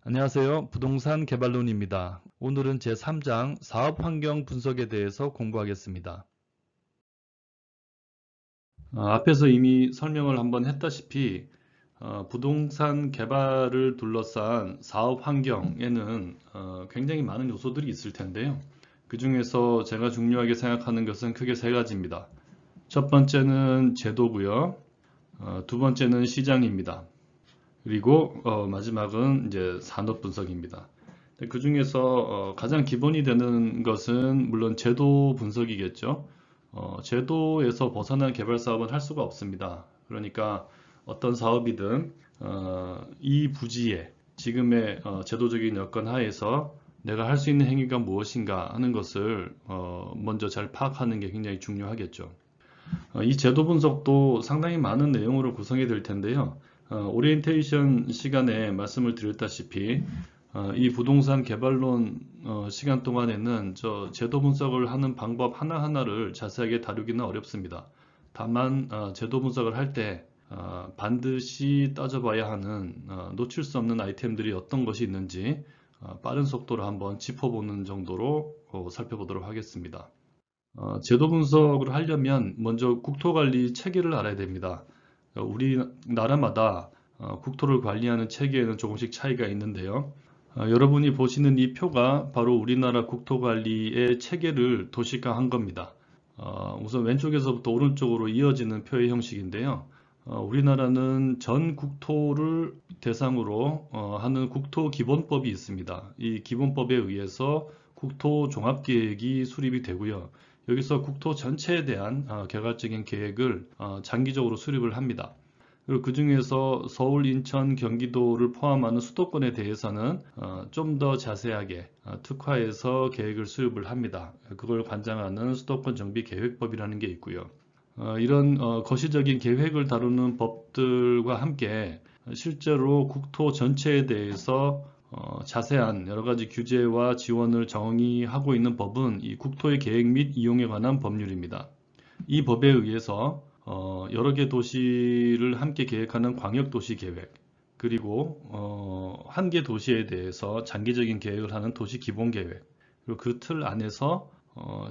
안녕하세요. 부동산 개발론입니다. 오늘은 제3장 사업환경 분석에 대해서 공부하겠습니다. 앞에서 이미 설명을 한번 했다시피 부동산 개발을 둘러싼 사업 환경에는 굉장히 많은 요소들이 있을 텐데요. 그 중에서 제가 중요하게 생각하는 것은 크게 세 가지입니다. 첫 번째는 제도고요. 두 번째는 시장입니다. 그리고 마지막은 이제 산업 분석입니다. 그 중에서 가장 기본이 되는 것은 물론 제도 분석이겠죠. 제도에서 벗어난 개발 사업은 할 수가 없습니다. 그러니까 어떤 사업이든 이 부지에 지금의 제도적인 여건 하에서 내가 할 수 있는 행위가 무엇인가 하는 것을 먼저 잘 파악하는 게 굉장히 중요하겠죠. 이 제도 분석도 상당히 많은 내용으로 구성이 될 텐데요. 오리엔테이션 시간에 말씀을 드렸다시피 이 부동산 개발론 시간 동안에는 저 제도 분석을 하는 방법 하나하나를 자세하게 다루기는 어렵습니다. 다만 제도 분석을 할 때 반드시 따져봐야 하는 놓칠 수 없는 아이템들이 어떤 것이 있는지 빠른 속도로 한번 짚어보는 정도로 살펴보도록 하겠습니다. 제도 분석을 하려면 먼저 국토관리 체계를 알아야 됩니다. 우리나라마다 국토를 관리하는 체계에는 조금씩 차이가 있는데요. 여러분이 보시는 이 표가 바로 우리나라 국토관리의 체계를 도식화한 겁니다. 우선 왼쪽에서부터 오른쪽으로 이어지는 표의 형식인데요. 우리나라는 전 국토를 대상으로 하는 국토기본법이 있습니다. 이 기본법에 의해서 국토종합계획이 수립이 되고요. 여기서 국토 전체에 대한 개발적인 계획을 장기적으로 수립을 합니다. 그리고 그 중에서 서울, 인천, 경기도를 포함하는 수도권에 대해서는 좀 더 자세하게 특화해서 계획을 수립을 합니다. 그걸 관장하는 수도권 정비 계획법이라는 게 있고요. 이런 거시적인 계획을 다루는 법들과 함께 실제로 국토 전체에 대해서 자세한 여러 가지 규제와 지원을 정의하고 있는 법은 이 국토의 계획 및 이용에 관한 법률입니다. 이 법에 의해서 여러 개 도시를 함께 계획하는 광역도시계획, 그리고 한 개 도시에 대해서 장기적인 계획을 하는 도시기본계획, 그리고 그 틀 안에서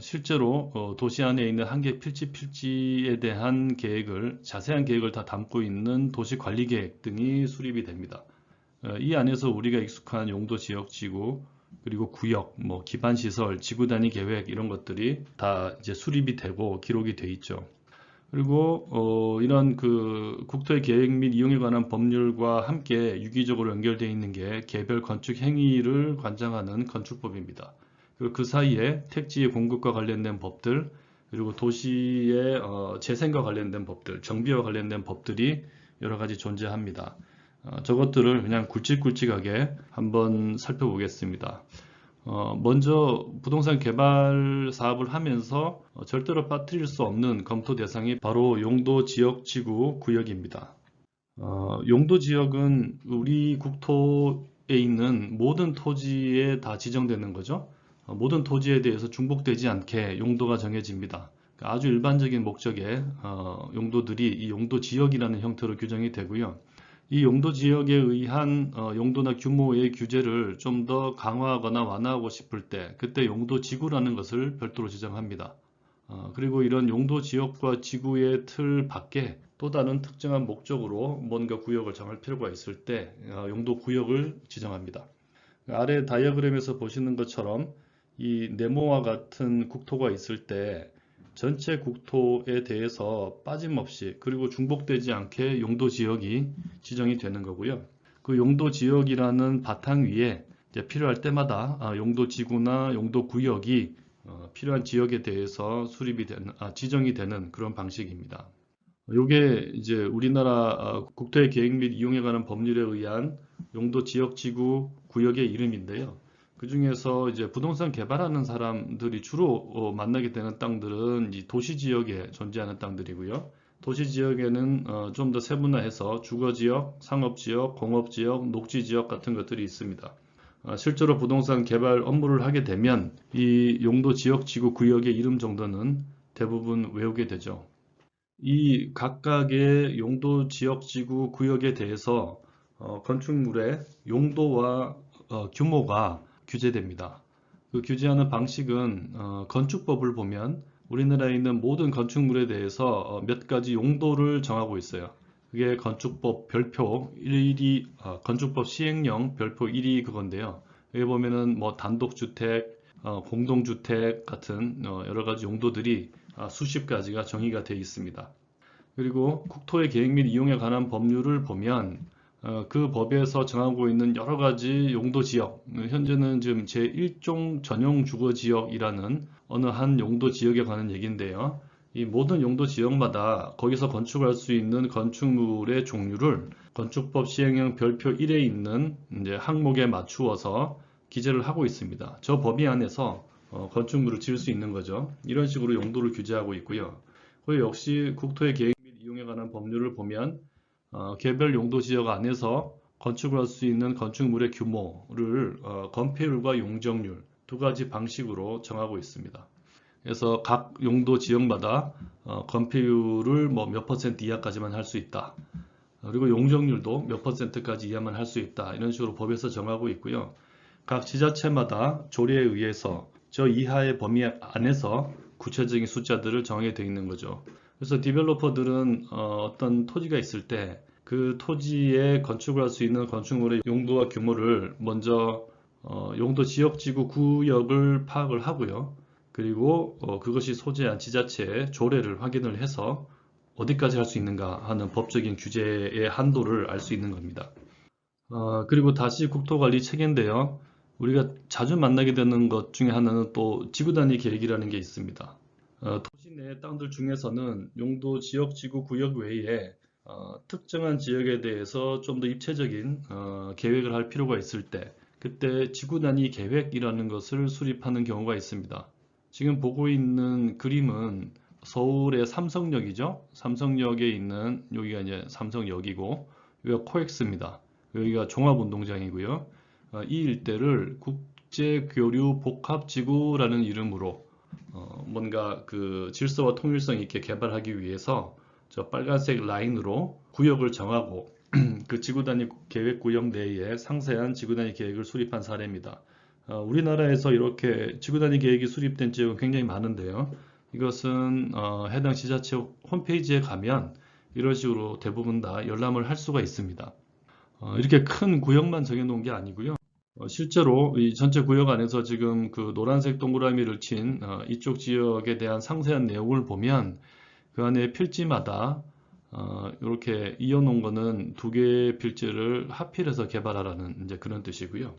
실제로 도시 안에 있는 한 개 필지에 대한 계획을, 자세한 계획을 다 담고 있는 도시관리계획 등이 수립이 됩니다. 이 안에서 우리가 익숙한 용도, 지역, 지구, 그리고 구역, 뭐 기반시설, 지구 단위 계획 이런 것들이 다 이제 수립이 되고 기록이 돼 있죠. 그리고 이런 그 국토의 계획 및 이용에 관한 법률과 함께 유기적으로 연결되어 있는 게 개별 건축 행위를 관장하는 건축법입니다. 그리고 그 사이에 택지의 공급과 관련된 법들, 그리고 도시의 재생과 관련된 법들, 정비와 관련된 법들이 여러 가지 존재합니다. 저것들을 그냥 굵직굵직하게 한번 살펴보겠습니다. 먼저 부동산 개발 사업을 하면서 절대로 빠뜨릴 수 없는 검토 대상이 바로 용도, 지역, 지구, 구역입니다. 용도 지역은 우리 국토에 있는 모든 토지에 다 지정되는 거죠. 모든 토지에 대해서 중복되지 않게 용도가 정해집니다. 아주 일반적인 목적의 용도들이 이 용도 지역이라는 형태로 규정이 되고요. 이 용도 지역에 의한 용도나 규모의 규제를 좀 더 강화하거나 완화하고 싶을 때 그때 용도 지구라는 것을 별도로 지정합니다. 그리고 이런 용도 지역과 지구의 틀 밖에 또 다른 특정한 목적으로 뭔가 구역을 정할 필요가 있을 때 용도 구역을 지정합니다. 아래 다이어그램에서 보시는 것처럼 이 네모와 같은 국토가 있을 때 전체 국토에 대해서 빠짐없이 그리고 중복되지 않게 용도 지역이 지정이 되는 거고요. 그 용도 지역이라는 바탕 위에 이제 필요할 때마다 용도 지구나 용도 구역이 필요한 지역에 대해서 지정이 되는 그런 방식입니다. 이게 이제 우리나라 국토의 계획 및 이용에 관한 법률에 의한 용도 지역, 지구, 구역의 이름인데요. 그 중에서 이제 부동산 개발하는 사람들이 주로 만나게 되는 땅들은 이 도시 지역에 존재하는 땅들이고요. 도시 지역에는 좀 더 세분화해서 주거 지역, 상업 지역, 공업 지역, 녹지 지역 같은 것들이 있습니다. 실제로 부동산 개발 업무를 하게 되면 이 용도 지역, 지구, 구역의 이름 정도는 대부분 외우게 되죠. 이 각각의 용도 지역 지구 구역에 대해서 건축물의 용도와 규모가 규제됩니다. 그 규제하는 방식은 건축법을 보면 우리나라에 있는 모든 건축물에 대해서 몇 가지 용도를 정하고 있어요. 그게 건축법 별표 1이 건축법 시행령 별표 1이 그건데요. 여기 보면은 뭐 단독주택, 공동주택 같은 여러 가지 용도들이 수십 가지가 정의가 되어 있습니다. 그리고 국토의 계획 및 이용에 관한 법률을 보면 그 법에서 정하고 있는 여러 가지 용도 지역, 현재는 지금 제1종 전용 주거 지역이라는 어느 한 용도 지역에 관한 얘기인데요. 이 모든 용도 지역마다 거기서 건축할 수 있는 건축물의 종류를 건축법 시행령 별표 1에 있는 이제 항목에 맞추어서 기재를 하고 있습니다. 저 범위 안에서 건축물을 지을 수 있는 거죠. 이런 식으로 용도를 규제하고 있고요. 그 역시 국토의 계획 및 이용에 관한 법률을 보면 개별 용도 지역 안에서 건축을 할 수 있는 건축물의 규모를 건폐율과 용적률 두 가지 방식으로 정하고 있습니다. 그래서 각 용도 지역마다 건폐율을 뭐 몇 퍼센트 이하까지만 할 수 있다. 그리고 용적률도 몇 퍼센트까지 이하만 할 수 있다. 이런 식으로 법에서 정하고 있고요. 각 지자체마다 조례에 의해서 저 이하의 범위 안에서 구체적인 숫자들을 정하게 되어 있는 거죠. 그래서 디벨로퍼들은 어떤 토지가 있을 때 그 토지에 건축을 할 수 있는 건축물의 용도와 규모를 먼저 용도 지역 지구 구역을 파악을 하고요. 그리고 그것이 소재한 지자체의 조례를 확인을 해서 어디까지 할 수 있는가 하는 법적인 규제의 한도를 알 수 있는 겁니다. 그리고 다시 국토관리 체계인데요. 우리가 자주 만나게 되는 것 중에 하나는 또 지구단위 계획이라는 게 있습니다. 도시 내 땅들 중에서는 용도 지역 지구 구역 외에 특정한 지역에 대해서 좀 더 입체적인 계획을 할 필요가 있을 때 그때 지구단위 계획이라는 것을 수립하는 경우가 있습니다. 지금 보고 있는 그림은 서울의 삼성역이죠. 삼성역에 있는 여기가 이제 삼성역이고 여기가 코엑스입니다. 여기가 종합운동장이고요. 이 일대를 국제교류 복합지구라는 이름으로 뭔가 그 질서와 통일성 있게 개발하기 위해서 저 빨간색 라인으로 구역을 정하고 그 지구단위 계획 구역 내에 상세한 지구단위 계획을 수립한 사례입니다. 우리나라에서 이렇게 지구단위 계획이 수립된 지역은 굉장히 많은데요. 이것은 해당 지자체 홈페이지에 가면 이런 식으로 대부분 다 열람을 할 수가 있습니다. 이렇게 큰 구역만 정해놓은 게 아니고요. 실제로 이 전체 구역 안에서 지금 그 노란색 동그라미를 친 이쪽 지역에 대한 상세한 내용을 보면 그 안에 필지마다 이렇게 이어놓은 거는 두 개의 필지를 합필해서 개발하라는 이제 그런 뜻이고요.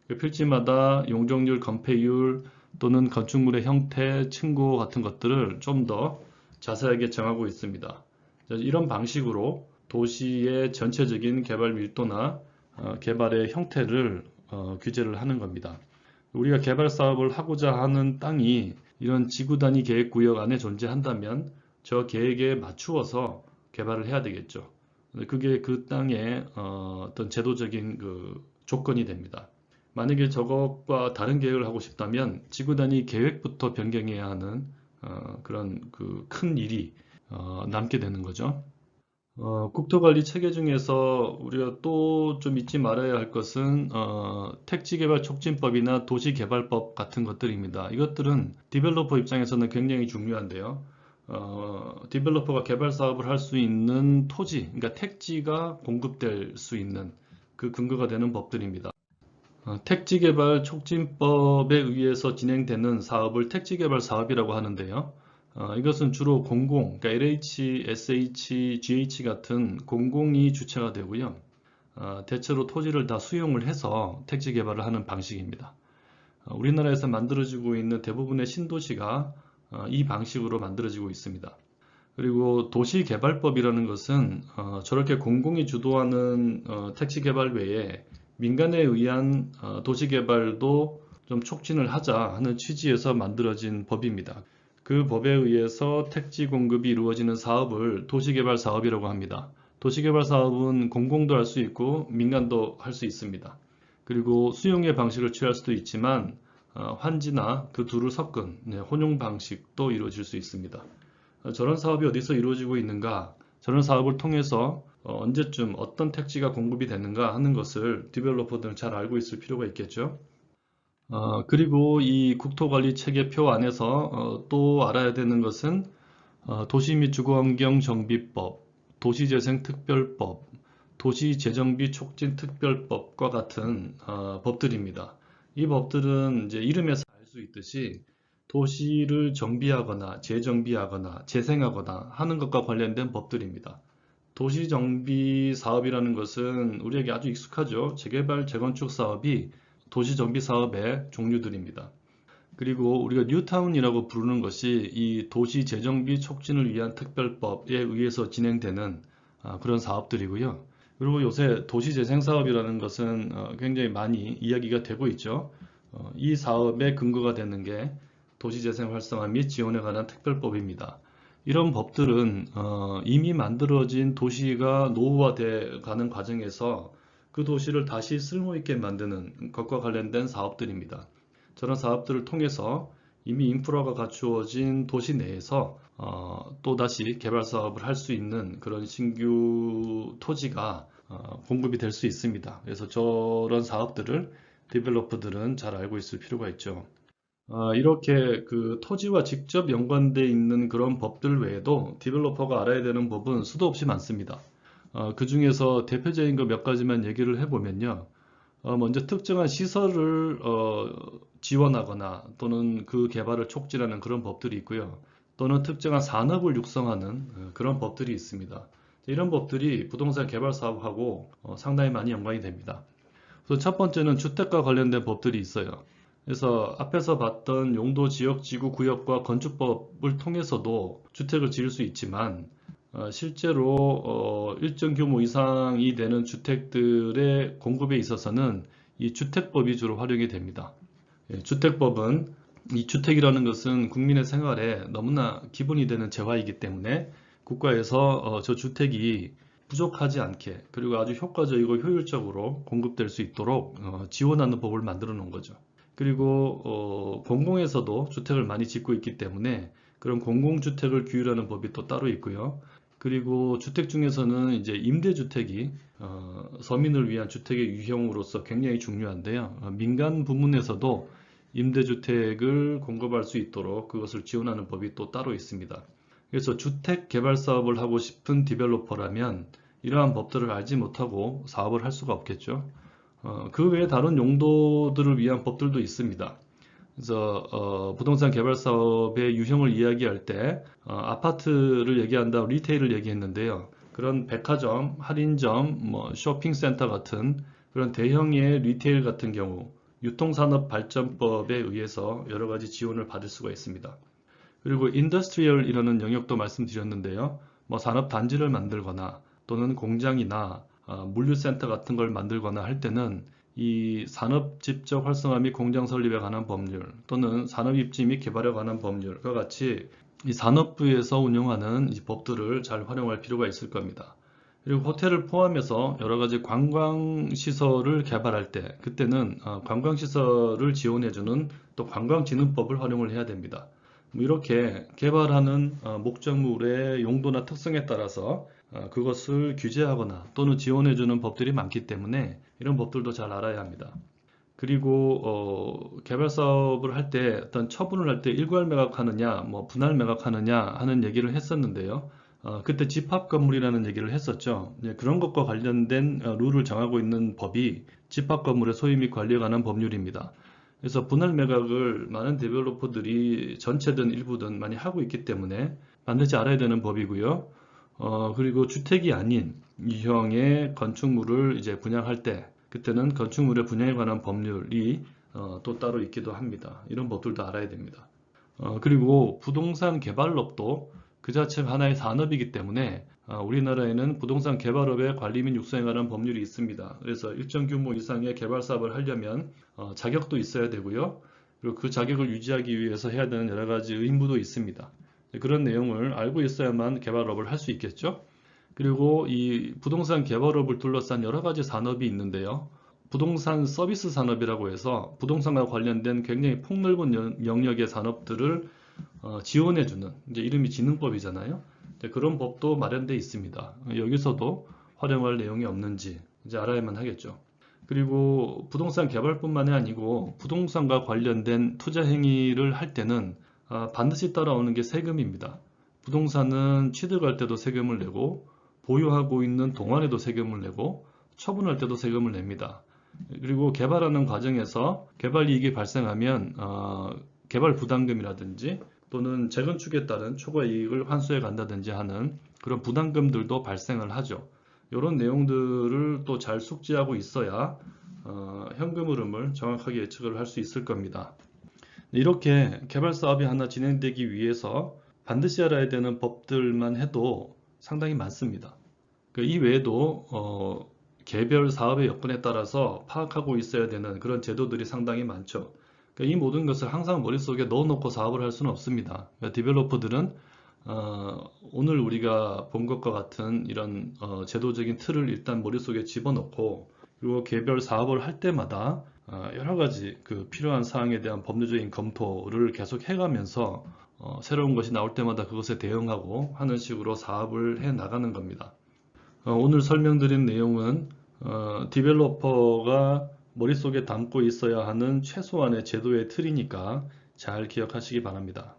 그 필지마다 용적률, 건폐율 또는 건축물의 형태, 층고 같은 것들을 좀 더 자세하게 정하고 있습니다. 이런 방식으로 도시의 전체적인 개발 밀도나 개발의 형태를 규제를 하는 겁니다. 우리가 개발 사업을 하고자 하는 땅이 이런 지구 단위 계획 구역 안에 존재한다면 저 계획에 맞추어서 개발을 해야 되겠죠. 그게 그 땅의 어떤 제도적인 그 조건이 됩니다. 만약에 저것과 다른 계획을 하고 싶다면 지구 단위 계획부터 변경해야 하는 그런 그 큰 일이 남게 되는 거죠. 국토관리 체계 중에서 우리가 또 좀 잊지 말아야 할 것은 택지개발촉진법이나 도시개발법 같은 것들입니다. 이것들은 디벨로퍼 입장에서는 굉장히 중요한데요. 디벨로퍼가 개발 사업을 할 수 있는 토지, 그러니까 택지가 공급될 수 있는 그 근거가 되는 법들입니다. 택지개발 촉진법에 의해서 진행되는 사업을 택지개발 사업이라고 하는데요. 이것은 주로 공공, 그러니까 LH, SH, GH 같은 공공이 주체가 되고요. 대체로 토지를 다 수용을 해서 택지 개발을 하는 방식입니다. 우리나라에서 만들어지고 있는 대부분의 신도시가 이 방식으로 만들어지고 있습니다. 그리고 도시개발법이라는 것은 저렇게 공공이 주도하는 택지 개발 외에 민간에 의한 도시개발도 좀 촉진을 하자 하는 취지에서 만들어진 법입니다. 그 법에 의해서 택지 공급이 이루어지는 사업을 도시개발 사업이라고 합니다. 도시개발 사업은 공공도 할 수 있고 민간도 할 수 있습니다. 그리고 수용의 방식을 취할 수도 있지만 환지나 그 둘을 섞은 혼용 방식도 이루어질 수 있습니다. 저런 사업이 어디서 이루어지고 있는가, 저런 사업을 통해서 언제쯤 어떤 택지가 공급이 되는가 하는 것을 디벨로퍼들은 잘 알고 있을 필요가 있겠죠. 그리고 이 국토관리 체계표 안에서 또 알아야 되는 것은 도시 및 주거환경 정비법, 도시재생특별법, 도시재정비 촉진특별법과 같은 법들입니다. 이 법들은 이제 이름에서 알 수 있듯이 도시를 정비하거나 재정비하거나 재생하거나 하는 것과 관련된 법들입니다. 도시정비 사업이라는 것은 우리에게 아주 익숙하죠. 재개발, 재건축 사업이 도시정비 사업의 종류들입니다. 그리고 우리가 뉴타운이라고 부르는 것이 이 도시 재정비 촉진을 위한 특별법에 의해서 진행되는 그런 사업들이고요. 그리고 요새 도시 재생 사업이라는 것은 굉장히 많이 이야기가 되고 있죠. 이 사업의 근거가 되는 게 도시 재생 활성화 및 지원에 관한 특별법입니다. 이런 법들은 이미 만들어진 도시가 노후화돼 가는 과정에서 그 도시를 다시 쓸모 있게 만드는 것과 관련된 사업들입니다. 저런 사업들을 통해서 이미 인프라가 갖추어진 도시 내에서 또다시 개발 사업을 할 수 있는 그런 신규 토지가 공급이 될 수 있습니다. 그래서 저런 사업들을 디벨로퍼들은 잘 알고 있을 필요가 있죠. 이렇게 그 토지와 직접 연관되어 있는 그런 법들 외에도 디벨로퍼가 알아야 되는 법은 수도 없이 많습니다. 그 중에서 대표적인 거 몇 가지만 얘기를 해보면요. 먼저 특정한 시설을 지원하거나 또는 그 개발을 촉진하는 그런 법들이 있고요. 또는 특정한 산업을 육성하는 그런 법들이 있습니다. 이런 법들이 부동산 개발 사업하고 상당히 많이 연관이 됩니다. 그래서 첫 번째는 주택과 관련된 법들이 있어요. 그래서 앞에서 봤던 용도 지역 지구 구역과 건축법을 통해서도 주택을 지을 수 있지만 실제로 일정 규모 이상이 되는 주택들의 공급에 있어서는 이 주택법이 주로 활용이 됩니다. 주택법은 이 주택이라는 것은 국민의 생활에 너무나 기본이 되는 재화이기 때문에 국가에서 저 주택이 부족하지 않게 그리고 아주 효과적이고 효율적으로 공급될 수 있도록 지원하는 법을 만들어 놓은 거죠. 그리고 공공에서도 주택을 많이 짓고 있기 때문에 그런 공공주택을 규율하는 법이 또 따로 있고요. 그리고 주택 중에서는 이제 임대주택이 서민을 위한 주택의 유형으로서 굉장히 중요한데요. 민간 부문에서도 임대주택을 공급할 수 있도록 그것을 지원하는 법이 또 따로 있습니다. 그래서 주택 개발 사업을 하고 싶은 디벨로퍼라면 이러한 법들을 알지 못하고 사업을 할 수가 없겠죠. 그 외에 다른 용도들을 위한 법들도 있습니다. 그래서 부동산 개발 사업의 유형을 이야기할 때 아파트를 얘기한다, 리테일을 얘기했는데요. 그런 백화점, 할인점, 뭐 쇼핑센터 같은 그런 대형의 리테일 같은 경우 유통산업발전법에 의해서 여러 가지 지원을 받을 수가 있습니다. 그리고 인더스트리얼이라는 영역도 말씀드렸는데요. 뭐 산업단지를 만들거나 또는 공장이나 물류센터 같은 걸 만들거나 할 때는 이 산업 집적 활성화 및 공장 설립에 관한 법률 또는 산업 입지 및 개발에 관한 법률과 같이 이 산업부에서 운영하는 이 법들을 잘 활용할 필요가 있을 겁니다. 그리고 호텔을 포함해서 여러 가지 관광시설을 개발할 때 그때는 관광시설을 지원해주는 또 관광진흥법을 활용을 해야 됩니다. 이렇게 개발하는 목적물의 용도나 특성에 따라서 그것을 규제하거나 또는 지원해주는 법들이 많기 때문에 이런 법들도 잘 알아야 합니다. 그리고 개발 사업을 할 때 어떤 처분을 할 때 일괄 매각하느냐, 뭐 분할 매각하느냐 하는 얘기를 했었는데요. 그때 집합 건물이라는 얘기를 했었죠. 그런 것과 관련된 룰을 정하고 있는 법이 집합 건물의 소유 및 관리에 관한 법률입니다. 그래서 분할 매각을 많은 데벨로퍼들이 전체든 일부든 많이 하고 있기 때문에 반드시 알아야 되는 법이고요. 그리고 주택이 아닌 유형의 건축물을 이제 분양할 때 그때는 건축물의 분양에 관한 법률이 또 따로 있기도 합니다. 이런 법들도 알아야 됩니다. 그리고 부동산 개발업도 그 자체가 하나의 산업이기 때문에 우리나라에는 부동산 개발업의 관리 및 육성에 관한 법률이 있습니다. 그래서 일정 규모 이상의 개발 사업을 하려면 자격도 있어야 되고요. 그리고 그 자격을 유지하기 위해서 해야 되는 여러 가지 의무도 있습니다. 그런 내용을 알고 있어야만 개발업을 할 수 있겠죠. 그리고 이 부동산 개발업을 둘러싼 여러 가지 산업이 있는데요. 부동산 서비스 산업이라고 해서 부동산과 관련된 굉장히 폭넓은 영역의 산업들을 지원해주는, 이제 이름이 지능법이잖아요. 이제 그런 법도 마련되어 있습니다. 여기서도 활용할 내용이 없는지 이제 알아야만 하겠죠. 그리고 부동산 개발뿐만이 아니고 부동산과 관련된 투자 행위를 할 때는 반드시 따라오는 게 세금입니다. 부동산은 취득할 때도 세금을 내고 보유하고 있는 동안에도 세금을 내고 처분할 때도 세금을 냅니다. 그리고 개발하는 과정에서 개발 이익이 발생하면 개발 부담금이라든지 또는 재건축에 따른 초과 이익을 환수해 간다든지 하는 그런 부담금들도 발생을 하죠. 이런 내용들을 또 잘 숙지하고 있어야 현금 흐름을 정확하게 예측을 할 수 있을 겁니다. 이렇게 개발 사업이 하나 진행되기 위해서 반드시 알아야 되는 법들만 해도 상당히 많습니다. 이 외에도 개별 사업의 여건에 따라서 파악하고 있어야 되는 그런 제도들이 상당히 많죠. 이 모든 것을 항상 머릿속에 넣어놓고 사업을 할 수는 없습니다. 디벨로퍼들은 오늘 우리가 본 것과 같은 이런 제도적인 틀을 일단 머릿속에 집어넣고 그리고 개별 사업을 할 때마다 여러 가지 그 필요한 사항에 대한 법률적인 검토를 계속 해가면서 새로운 것이 나올 때마다 그것에 대응하고 하는 식으로 사업을 해 나가는 겁니다. 오늘 설명드린 내용은 디벨로퍼가 머릿속에 담고 있어야 하는 최소한의 제도의 틀이니까 잘 기억하시기 바랍니다.